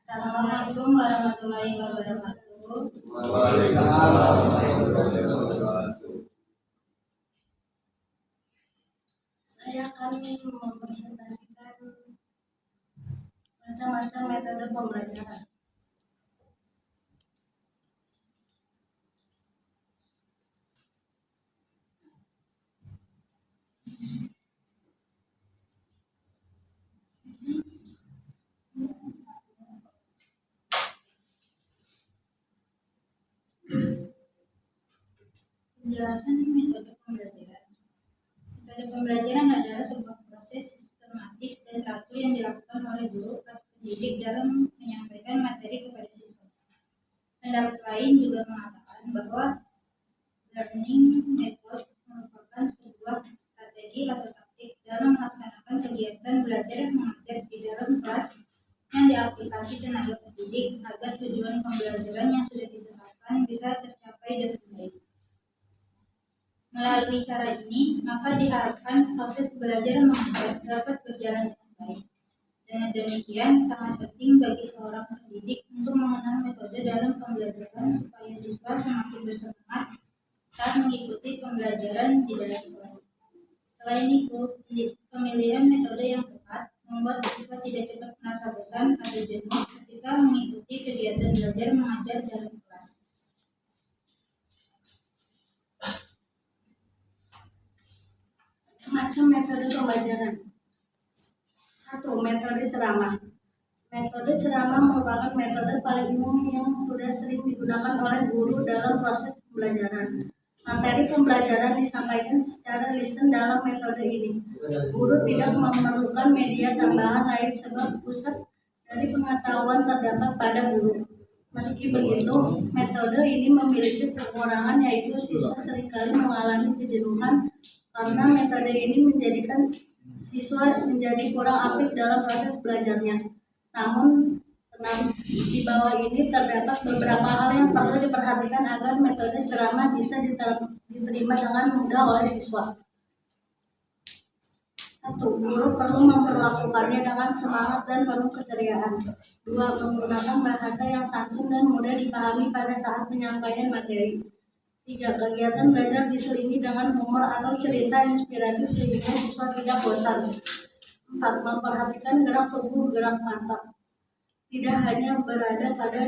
Assalamualaikum warahmatullahi wabarakatuh. Waalaikumsalam warahmatullahi wabarakatuh. Saya akan mempresentasikan macam-macam metode pembelajaran. Penjelasan metode pembelajaran. Metode pembelajaran adalah sebuah proses sistematis dan teratur yang dilakukan oleh guru atau pendidik dalam menyampaikan materi kepada siswa. Pendapat lain juga mengatakan bahwa learning method merupakan sebuah strategi atau taktik dalam melaksanakan kegiatan belajar mengajar di dalam kelas yang diaplikasi tenaga pendidik agar tujuan pembelajaran yang sudah ditetapkan bisa tercapai dengan baik. Melalui cara ini, maka diharapkan proses belajar mengajar dapat berjalan dengan baik. Dengan demikian, sangat penting bagi seorang pendidik untuk mengenal metode dalam pembelajaran supaya siswa semakin bersemangat saat mengikuti pembelajaran di dalam kelas. Selain itu, pemilihan metode yang tepat membuat siswa tidak cepat merasa bosan atau jenuh ketika mengikuti kegiatan belajar mengajar dalam kelas. Macam metode pembelajaran. 1. Metode ceramah. Metode ceramah merupakan metode paling umum yang sudah sering digunakan oleh guru dalam proses pembelajaran. Materi pembelajaran disampaikan secara lisan dalam metode ini. Guru tidak memerlukan media tambahan lain sebab pusat dari pengetahuan terdapat pada guru. Meski begitu, metode ini memiliki kekurangan yaitu siswa seringkali mengalami kejenuhan karena metode ini menjadikan siswa menjadi kurang aktif dalam proses belajarnya. Namun, di bawah ini terdapat beberapa hal yang perlu diperhatikan agar metode ceramah bisa diterima dengan mudah oleh siswa. 1. Guru perlu memperlakukannya dengan semangat dan penuh keceriaan. 2. Menggunakan bahasa yang santun dan mudah dipahami pada saat penyampaian materi. 3. Kegiatan belajar diselingi dengan humor atau cerita inspiratif sehingga siswa tidak bosan. 4. Memperhatikan gerak tubuh, gerak mata. Tidak hanya berada pada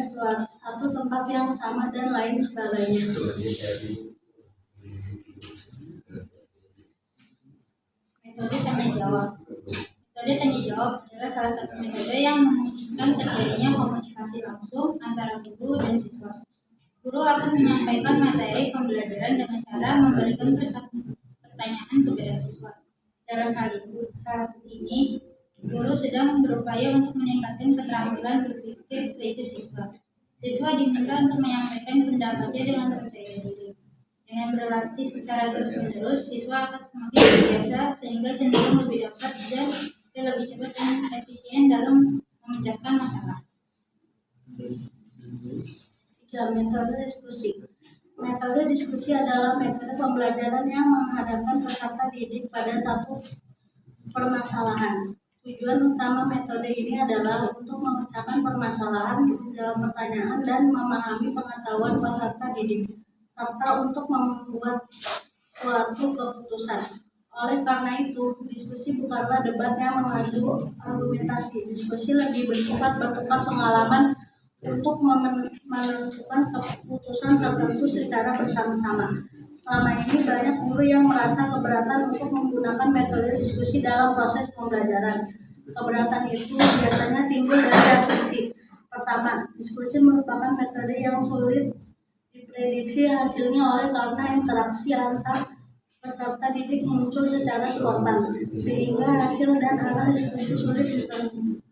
satu tempat yang sama dan lain sebagainya. Metode tanya jawab. Metode tanya jawab adalah salah satu metode yang memungkinkan terjadinya komunikasi langsung antara guru dan siswa. Guru akan menyampaikan materi pembelajaran dengan cara memberikan pertanyaan kepada siswa. Dalam hal ini, guru sedang berupaya untuk meningkatkan keterampilan berpikir kritis siswa. Siswa diminta untuk menyampaikan pendapatnya dengan percaya diri. Dengan berlatih secara terus-menerus, siswa akan semakin terbiasa sehingga cenderung lebih dapat dan lebih cepat dan efisien dalam memecahkan masalah. 3. Metode diskusi. Metode diskusi adalah metode pembelajaran yang menghadapkan peserta didik pada satu permasalahan. Tujuan utama metode ini adalah untuk memecahkan permasalahan, menjawab pertanyaan, dan memahami pengetahuan peserta didik, serta untuk membuat suatu keputusan. Oleh karena itu, diskusi bukanlah debat yang mengadu argumentasi. Diskusi lebih bersifat bertukar pengalaman untuk menentukan keputusan tertentu secara bersama-sama. Selama ini banyak guru yang merasa keberatan untuk menggunakan metode diskusi dalam proses pembelajaran. Keberatan itu biasanya timbul dari asumsi. Pertama, diskusi merupakan metode yang sulit diprediksi hasilnya oleh karena interaksi antar peserta didik muncul secara spontan, sehingga hasil dan arah diskusi sulit ditentukan.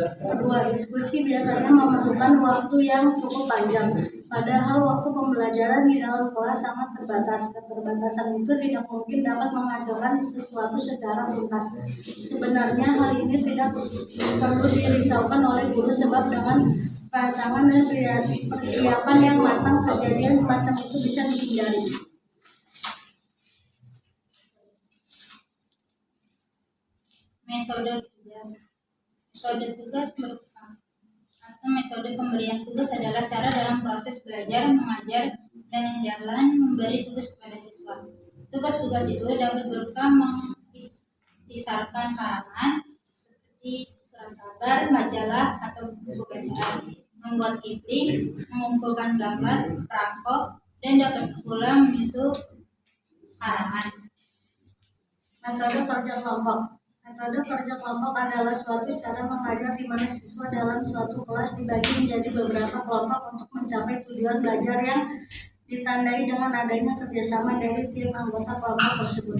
Kedua, diskusi biasanya memerlukan waktu yang cukup panjang, padahal waktu pembelajaran di dalam kelas sangat terbatas. Keterbatasan itu tidak mungkin dapat menghasilkan sesuatu secara tuntas. Sebenarnya hal ini tidak perlu dirisaukan oleh guru sebab dengan rancangan dan persiapan yang matang kejadian semacam itu bisa dihindari. Metode tugas. Metode tugas merupakan metode pemberian tugas adalah cara dalam proses belajar, mengajar, dengan jalan memberi tugas kepada siswa. Tugas-tugas itu dapat berupa mengisarkan karangan seperti surat kabar, majalah, atau buku bacaan, membuat kipling, mengumpulkan gambar, perangkop, dan dapat pula menyusun karangan. Metode kerja kelompok. Metode kerja kelompok adalah suatu cara mengajar di mana siswa dalam suatu kelas dibagi menjadi beberapa kelompok untuk mencapai tujuan belajar yang ditandai dengan adanya kerjasama dari tim anggota kelompok tersebut.